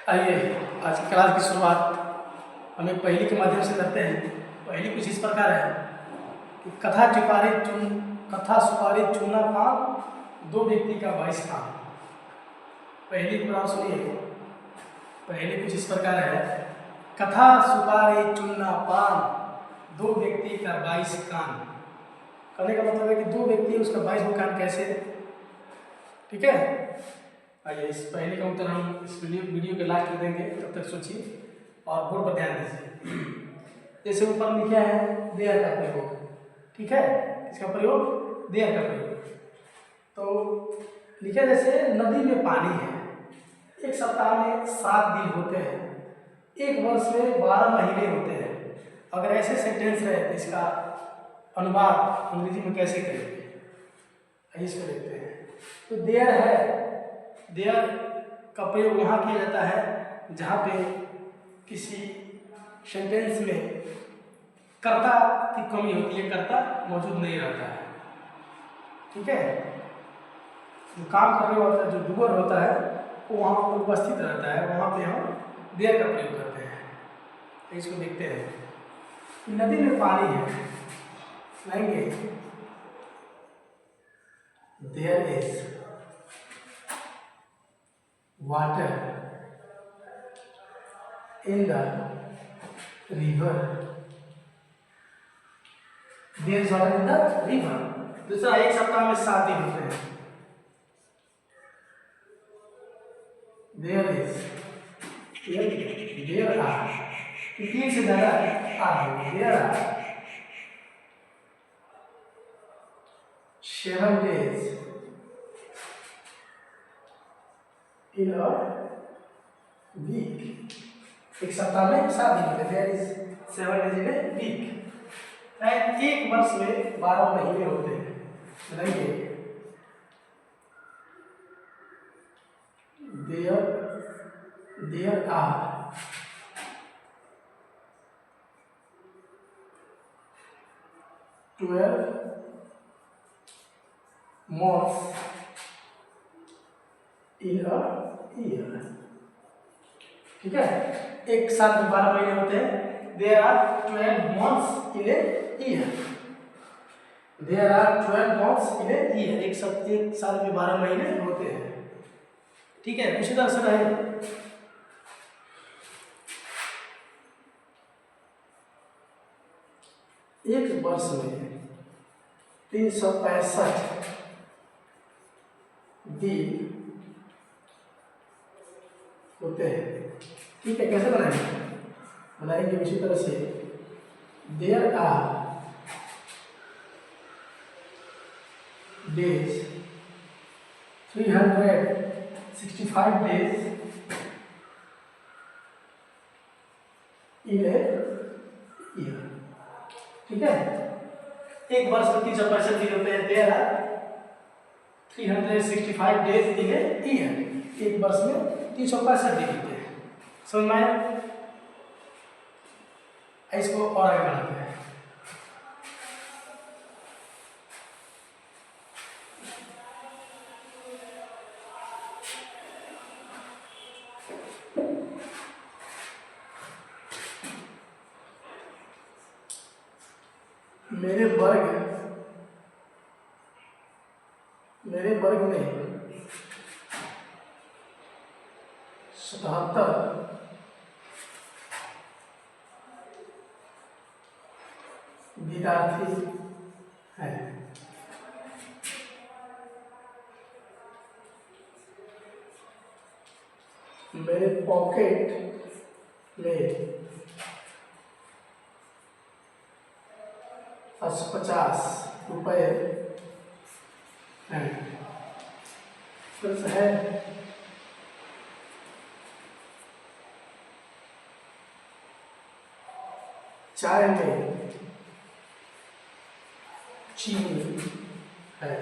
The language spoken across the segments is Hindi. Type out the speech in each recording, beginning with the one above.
आइए आज की क्लास की शुरुआत हम एक पहेली के माध्यम से करते हैं। पहेली कुछ इस प्रकार है कि कथा सुपारी चूना पान, दो व्यक्ति का 22 काम। पहेली पूरा सुनिए। पहेली कुछ इस प्रकार है, कथा सुपारी चूना पान, दो व्यक्ति का 22 कान। कहने का मतलब है कि दो व्यक्ति उसका 22 कान कैसे, ठीक है। आइए इस पहले का उत्तर हम इस वीडियो के लास्ट में देंगे, तब तक सोचिए और बोर्ड पर ध्यान दीजिए। जैसे ऊपर लिखा है देयर का प्रयोग, ठीक है। इसका प्रयोग देयर का प्रयोग। तो लिखा जैसे नदी में पानी है, एक सप्ताह में 7 दिन होते हैं, एक वर्ष में 12 महीने होते हैं। अगर ऐसे सेंटेंस है इसका अनुवाद अंग्रेजी में कैसे करेंगे, इसको देखते हैं। तो देयर है, देयर का प्रयोग वहाँ किया जाता है जहाँ पे किसी सेंटेंस में कर्ता की कमी होती है, कर्ता मौजूद नहीं रहता है, ठीक है। जो काम करने वाला जो डूबर होता है वो वहाँ पर उपस्थित रहता है, वहाँ पे हम देयर का प्रयोग करते हैं। इसको देखते हैं। नदी में पानी है, सुनाएंगे there is water in the river, there is water in the river। दूसरा, एक सप्ताह में 7 दिन होते हैं, there is, there are, तीन से ज्यादा are, there are 7 days in a week। एक सप्ताह में 7 दिन होते हैं, there is 7 days in a week। एक वर्ष में 12 महीने होते हैं। बताइए there are 12 months in a year, ठीक है। एक साल में 12 महीने होते हैं। There are 12 months in a year, there are 12 months in a year। एक साल में 12 महीने होते हैं, ठीक है। उसी तरह से रहे एक वर्ष में 365 दिन होते हैं, ठीक है। कैसे बनाएंगे उसी तरह से there are days 365 days in a year, ठीक है। एक वर्ष में 365 दिन होते हैं, there are 365 days in a year. एक वर्ष में 365 दिन होते हैं। समझ में आया? इसको और आगे बढ़ाते हैं। मेरे वर्ग में 77 विद्यार्थी हैं। मेरे पॉकेट में 50 रुपये हैं। है चाय में चीनी है,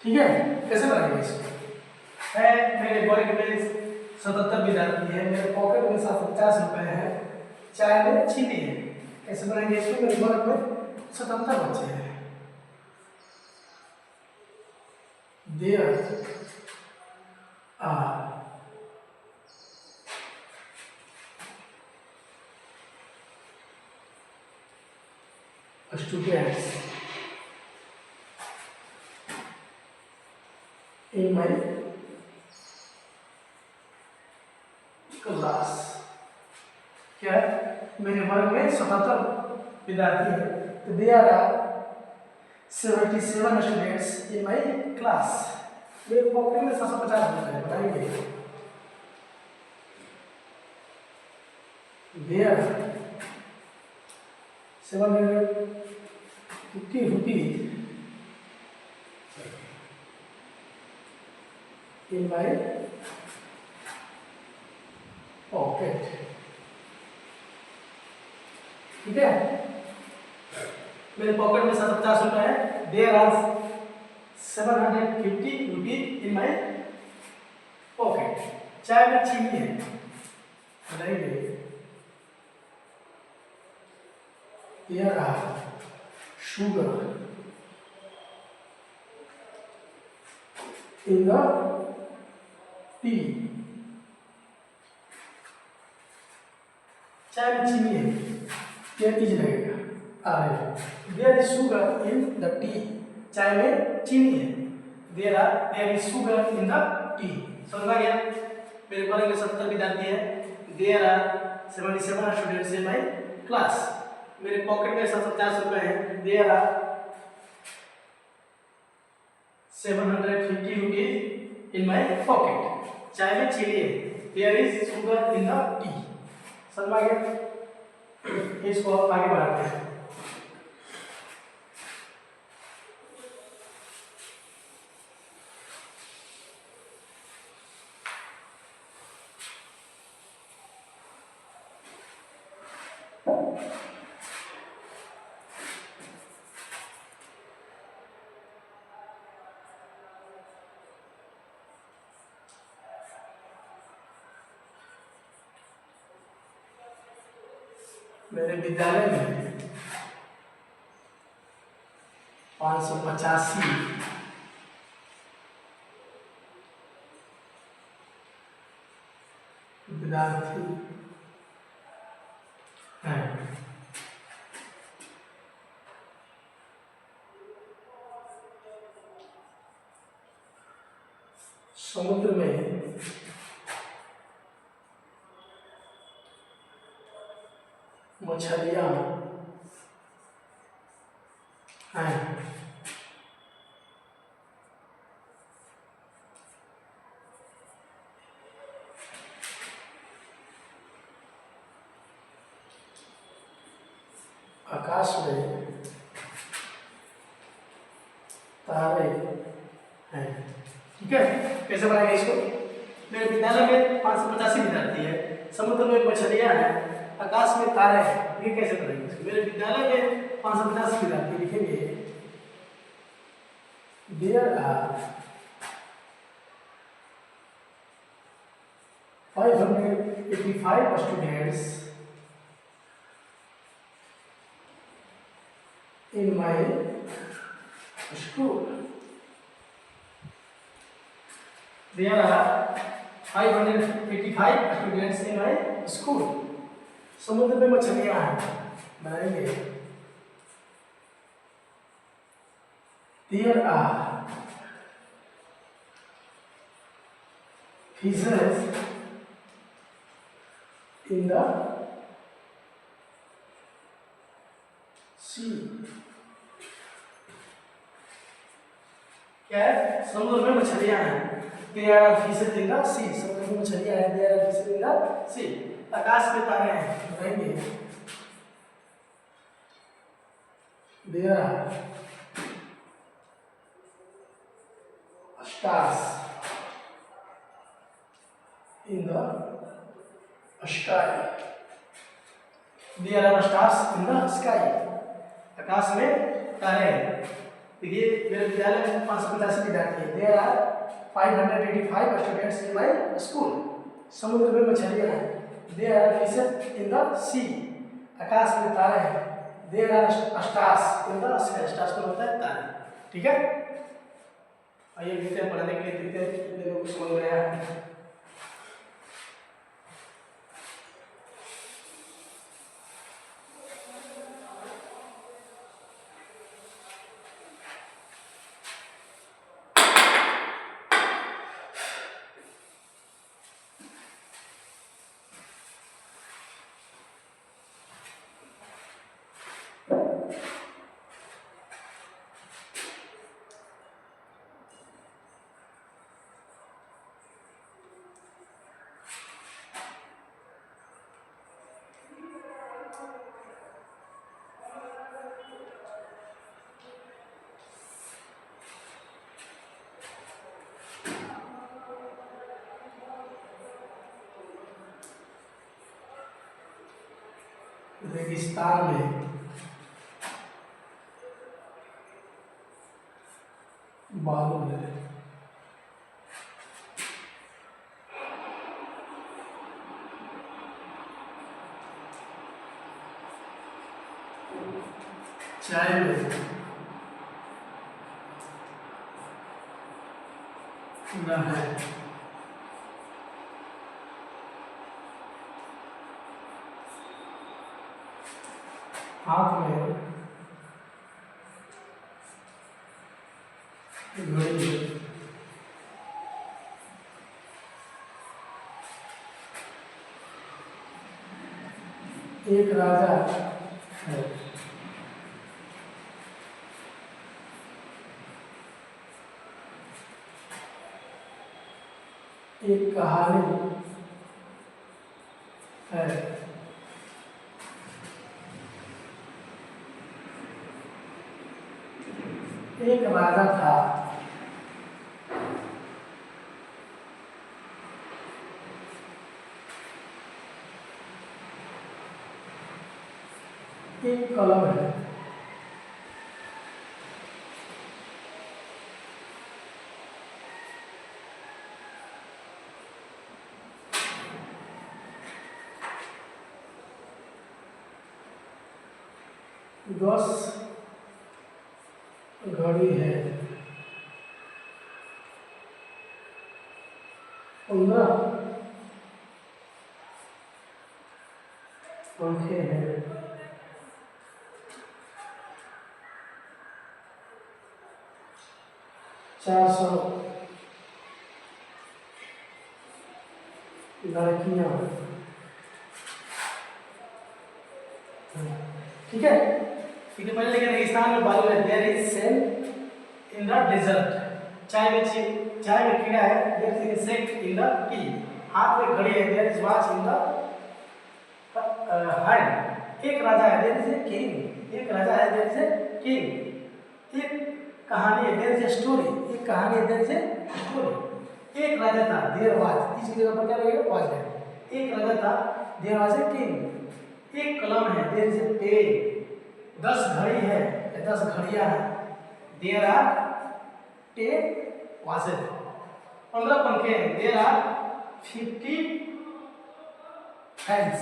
ठीक है। कैसे बनाएंगे इसको? है मेरे वर्ग में 77 विद्यार्थी है, मेरे पॉकेट में 50 रुपए है, चाय में चीनी है। कैसे बनाएंगे इसको? मेरे वर्ग में 77 बच्चे हैं, there are students in my class. क्या है? मेरे वर्ग में 77 विद्यार्थी हैं। तो there are 77 students in my class. मेरे पॉकेट में 750 रुपये बताएंगे। There 750 rupees in my pocket. ठीक है, मेरे पॉकेट में 750 रुपये है। There are 750 rupees in my pocket. चाय में चीनी है बताइए। There are sugar in the tea. चाय में चीनी है, ये इज लगेगा। There is sugar in the tea. चाय में चीनी है। There is sugar in the tea. समझ आ गया? मेरे वर्ग में 70 विद्यार्थी है। There are 77 students in my class. मेरे पॉकेट में 750 रुपये हैं। There are 750 rupees in my pocket. चाय में चीनी है। There is sugar in the tea. समझ आ गया? इसको आगे बढ़ाते हैं। मेरे विद्यालय में 585 विद्यार्थी हैं। समुद्र में मछलियां हैं। आकाश में तारे हैं। ठीक है, कैसे बनाएंगे इसको? मेरे विद्यालय में 585 विद्यार्थी है। समुद्र में मछलियां हैं, आकाश में तारे हैं। ये कैसे करेंगे इसको? मेरे विद्यालय में 585 विद्यार्थी लिखेंगे। There are 585 students in my school. There are 585 students in my school. समुद्र में मछलियां हैं बनाएंगे। There are fishes in the sea. क्या है? समुद्र में मछलियां हैं। There are fishes in the sea. समुद्र में मछलियां हैं। There are fishes in the sea. आकाश में तारे हैं बताएंगे। There are stars in the sky. There are stars in the sky. आकाश में तारे हैं। देखिए, मेरे विद्यालय में 585 विद्यार्थी हैं। There are 585 students in my school. समुद्र में मछलियां हैं। There are fishes in the sea. आकाश में तारे हैं। There are stars in the sky. Stars को होता है तारे। ठीक है, आइए देखते हैं, पढ़ने के लिए देखते हैं कितने लोग समझ में आया है। रेगिस्तान में बालू है। चाय में न है। हाथ में घड़ी है। एक राजा है। एक कहानी है। एक राजा था। एक कलम है। दस घड़ी है। 15 पंखे हैं। 400 लड़कियां। ठीक है, ठीक है। पहले लेकिन रेगिस्तान में बालू है। There is sell in the desert. चाय में कीड़ा है। There is insect in the tea. हाथ में घड़ी है। There is watch in the hand. एक राजा है। There is a king. एक राजा है। There is a king. एक कहानी है। There is a story. एक कहानी है। There is a story. एक राजा था। देयर वाज, इस जगह पर क्या लगेगा? वाज है। एक राजा था। There was a king. एक कलम है। There is A pen. 10 घड़ी है। 10 घड़ियां हैं। There are 10 vases. 15 पंखे हैं। There are 50 fans.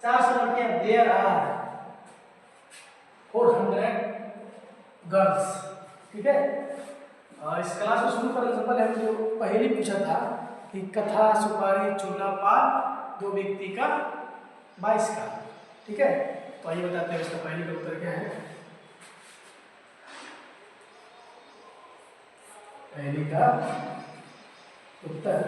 400 लड़कियां। There are 400 girls. ठीक है। इस क्लास को शुरू करने से पहले हमने जो पहले पूछा था कि कथा सुपारी चूना पान 2 व्यक्ति का 22 का। ठीक है, तो आइए बताते हैं इसका पहले का उत्तर क्या है। पहले का उत्तर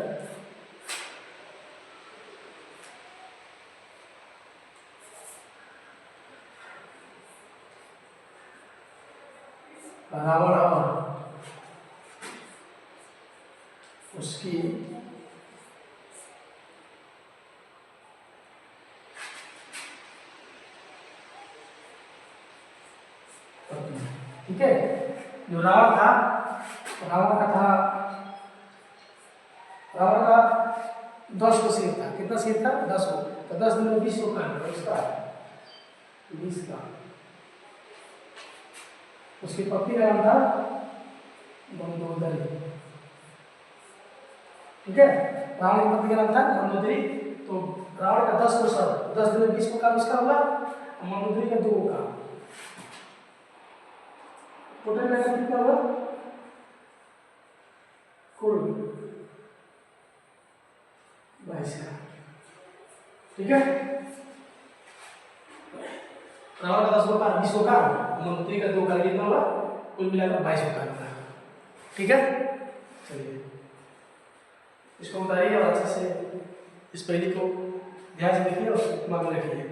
रावण और उसकी पत्नी। ठीक है, जो रावण था, रावण का था, रावण का 10 को सिर था। कितना सिर था? 10 को। तो 10 दिन में 20 को कर दो उसका 20 का। उसकी पत्नी का नाम था मंदोदरी। ठीक है, रावण की पत्नी का नाम था मंदोदरी। तो रावण का 10 को सर, 10 दिन में 20 को काम उसका हुआ। मंदोदरी का 2 को काम। टोटल मेहनत कितना हुआ? ठीक है। रावण का 10 होगा 20 होगा, मंत्री का 2 का कितना होगा, कुल मिलाकर 22 होगा। ठीक है, चलिए इसको उतारिए और अच्छे से इस पहेली को ध्यान से देखिए और दिमाग में रखिए।